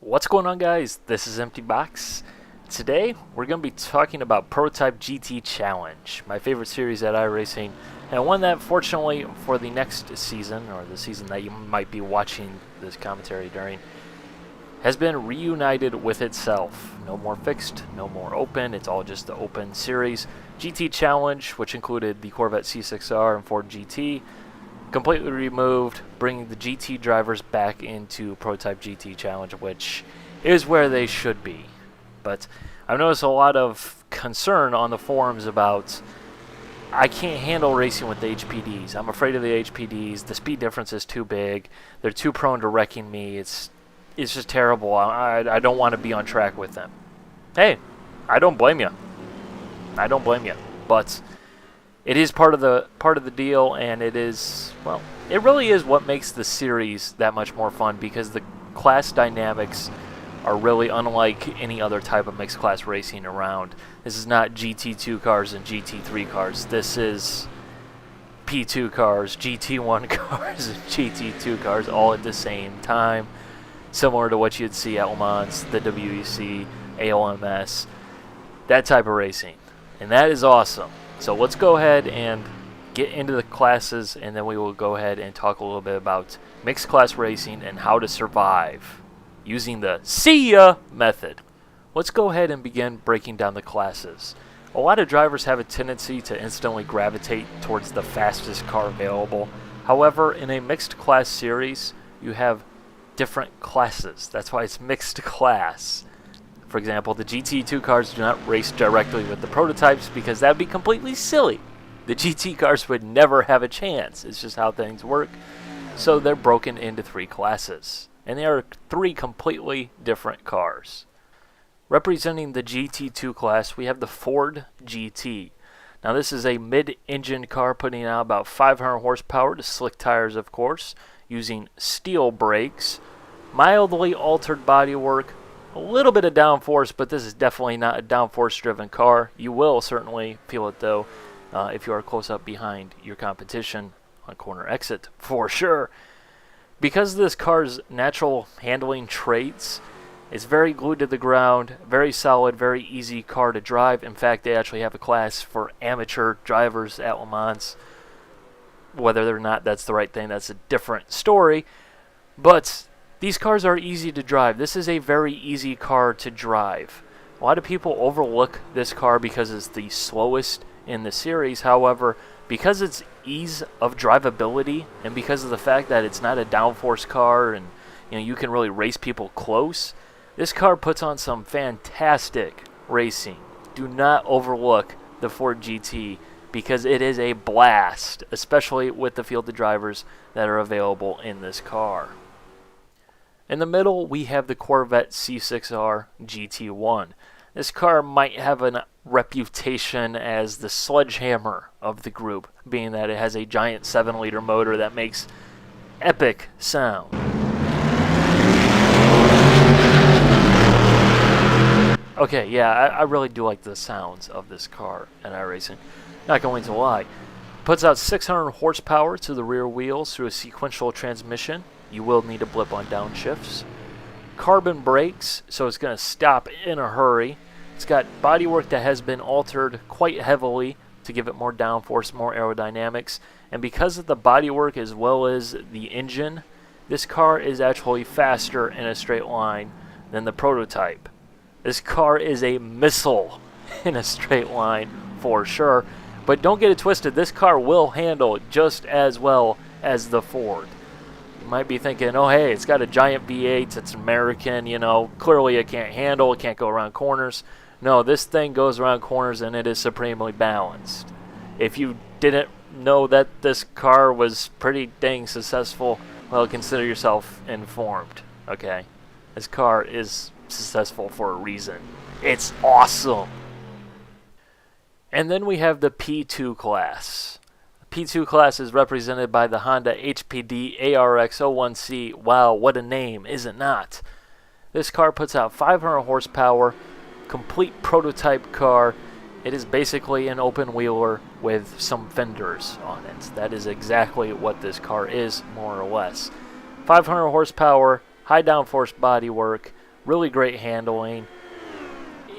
What's going on, guys? This is Empty Box. Today we're going to be talking about Prototype GT Challenge, my favorite series at iRacing, and one that fortunately for the next season, or the season that you might be watching this commentary during, has been reunited with itself. No more fixed, no more open, it's all just the open series. GT Challenge, which included the Corvette C6R and Ford GT, completely removed, bringing the GT drivers back into Prototype GT Challenge, which is where they should be. But I've noticed a lot of concern on the forums about, I can't handle racing with the HPDs. I'm afraid of the HPDs. The speed difference is too big. They're too prone to wrecking me. It's just terrible. I don't want to be on track with them. Hey, I don't blame you. I don't blame you. But it is part of the deal, and it is, well, it really is what makes the series that much more fun, because the class dynamics are really unlike any other type of mixed class racing around. This is not GT2 cars and GT3 cars. This is P2 cars, GT1 cars, and GT2 cars all at the same time, similar to what you'd see at Le Mans, the WEC, ALMS, that type of racing. And that is awesome. So let's go ahead and get into the classes, and then we will go ahead and talk a little bit about mixed class racing and how to survive using the see ya method. Let's go ahead and begin breaking down the classes. A lot of drivers have a tendency to instantly gravitate towards the fastest car available. However, in a mixed class series, you have different classes. That's why it's mixed class. For example, the GT2 cars do not race directly with the prototypes because that would be completely silly. The GT cars would never have a chance. It's just how things work. So they're broken into three classes. And they are three completely different cars. Representing the GT2 class, we have the Ford GT. Now this is a mid-engine car putting out about 500 horsepower to slick tires, of course, using steel brakes, mildly altered bodywork, a little bit of downforce, but this is definitely not a downforce-driven car. You will certainly feel it, though, if you are close up behind your competition on corner exit, for sure. Because of this car's natural handling traits, it's very glued to the ground, very solid, very easy car to drive. In fact, they actually have a class for amateur drivers at Le Mans. Whether or not that's the right thing, that's a different story. But these cars are easy to drive. This is a very easy car to drive. A lot of people overlook this car because it's the slowest in the series. However, because its ease of drivability and because of the fact that it's not a downforce car and you can really race people close, this car puts on some fantastic racing. Do not overlook the Ford GT because it is a blast, especially with the field of drivers that are available in this car. In the middle, we have the Corvette C6R GT1. This car might have a reputation as the sledgehammer of the group, being that it has a giant 7-liter motor that makes epic sound. Okay, yeah, I really do like the sounds of this car at iRacing. Not going to lie. Puts out 600 horsepower to the rear wheels through a sequential transmission. You will need a blip on downshifts. Carbon brakes, so it's going to stop in a hurry. It's got bodywork that has been altered quite heavily to give it more downforce, more aerodynamics. And because of the bodywork as well as the engine, this car is actually faster in a straight line than the prototype. This car is a missile in a straight line for sure. But don't get it twisted, this car will handle just as well as the Ford. You might be thinking, oh hey, it's got a giant V8, it's American, clearly it can't handle, it can't go around corners. No, this thing goes around corners and it is supremely balanced. If you didn't know that this car was pretty dang successful, well, consider yourself informed, okay? This car is successful for a reason. It's awesome! And then we have the P2 class. The P2 class is represented by the Honda HPD ARX-01C. Wow, what a name, is it not? This car puts out 500 horsepower, complete prototype car. It is basically an open wheeler with some fenders on it. That is exactly what this car is, more or less. 500 horsepower, high downforce bodywork, really great handling.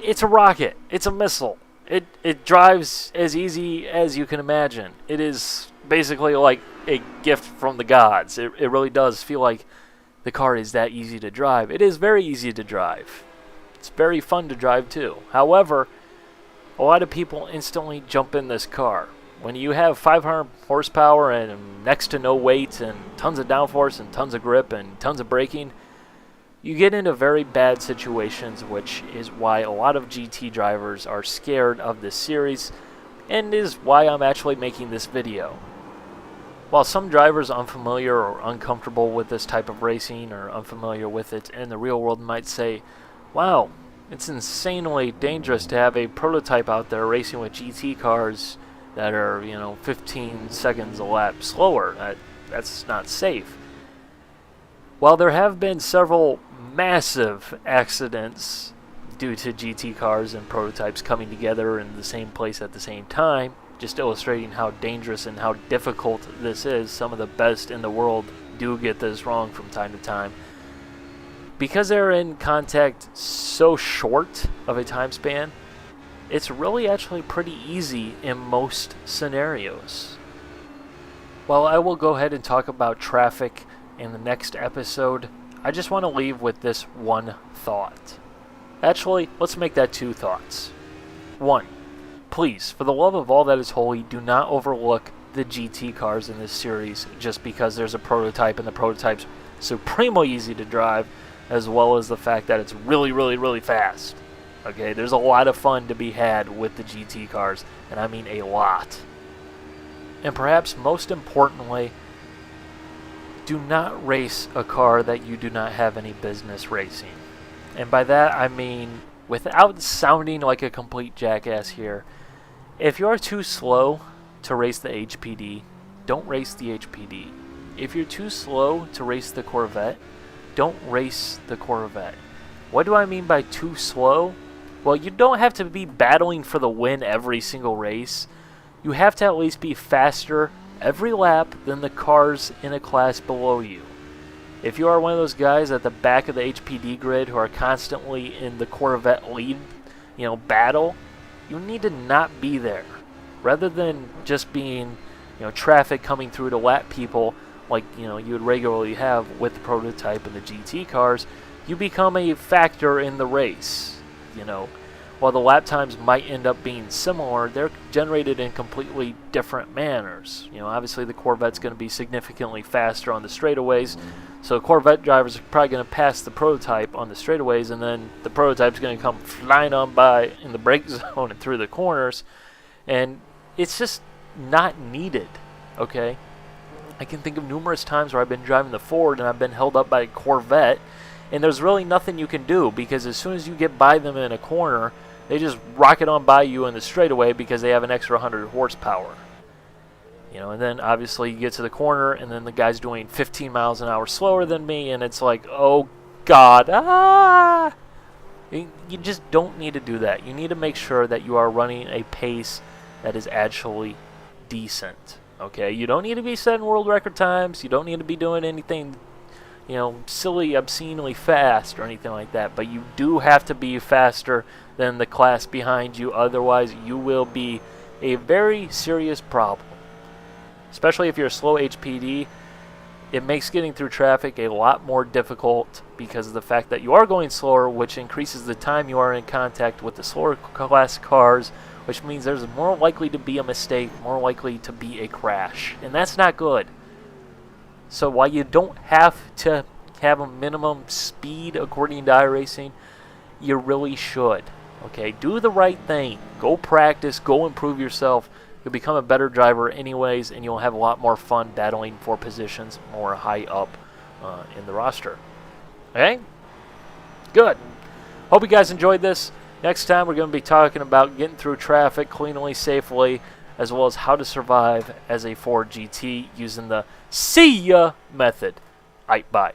It's a rocket. It's a missile. It drives as easy as you can imagine. It is basically like a gift from the gods. It really does feel like the car is that easy to drive. It is very easy to drive. It's very fun to drive too. However, a lot of people instantly jump in this car. When you have 500 horsepower and next to no weight and tons of downforce and tons of grip and tons of braking, you get into very bad situations, which is why a lot of GT drivers are scared of this series and is why I'm actually making this video. While some drivers unfamiliar or uncomfortable with this type of racing or unfamiliar with it in the real world might say, wow, it's insanely dangerous to have a prototype out there racing with GT cars that are, 15 seconds a lap slower. That's not safe. While there have been several massive accidents due to GT cars and prototypes coming together in the same place at the same time, just illustrating how dangerous and how difficult this is. Some of the best in the world do get this wrong from time to time. Because they're in contact so short of a time span, it's really actually pretty easy in most scenarios. While I will go ahead and talk about traffic in the next episode, I just want to leave with this one thought. Actually, let's make that two thoughts. One, please, for the love of all that is holy, do not overlook the GT cars in this series just because there's a prototype and the prototype's supremely easy to drive, as well as the fact that it's really, really, really fast. Okay, there's a lot of fun to be had with the GT cars, and I mean a lot. And perhaps most importantly, do not race a car that you do not have any business racing. And by that I mean, without sounding like a complete jackass here, if you're too slow to race the HPD, don't race the HPD. If you're too slow to race the Corvette, don't race the Corvette. What do I mean by too slow? Well, you don't have to be battling for the win every single race. You have to at least be faster every lap than the cars in a class below you. If you are one of those guys at the back of the HPD grid who are constantly in the Corvette lead, battle, you need to not be there. Rather than just being, traffic coming through to lap people like, you would regularly have with the prototype and the GT cars, you become a factor in the race. While the lap times might end up being similar, they're generated in completely different manners. Obviously the Corvette's going to be significantly faster on the straightaways, so Corvette drivers are probably going to pass the prototype on the straightaways, and then the prototype's going to come flying on by in the brake zone and through the corners, and it's just not needed, okay? I can think of numerous times where I've been driving the Ford and I've been held up by a Corvette, and there's really nothing you can do because as soon as you get by them in a corner, they just rocket on by you in the straightaway because they have an extra 100 horsepower. And then obviously you get to the corner and then the guy's doing 15 miles an hour slower than me, and it's like, oh God, ah! You just don't need to do that. You need to make sure that you are running a pace that is actually decent. Okay, you don't need to be setting world record times. You don't need to be doing anything, silly, obscenely fast or anything like that. But you do have to be faster than the class behind you. Otherwise, you will be a very serious problem. Especially if you're a slow HPD, it makes getting through traffic a lot more difficult because of the fact that you are going slower, which increases the time you are in contact with the slower class cars, which means there's more likely to be a mistake, more likely to be a crash, and that's not good. So while you don't have to have a minimum speed according to iRacing, you really should. Okay, do the right thing. Go practice, go improve yourself. You'll become a better driver anyways, and you'll have a lot more fun battling for positions more high up in the roster. Okay? Good. Hope you guys enjoyed this. Next time we're going to be talking about getting through traffic cleanly, safely, as well as how to survive as a Ford GT using the see ya method. Aight, bye.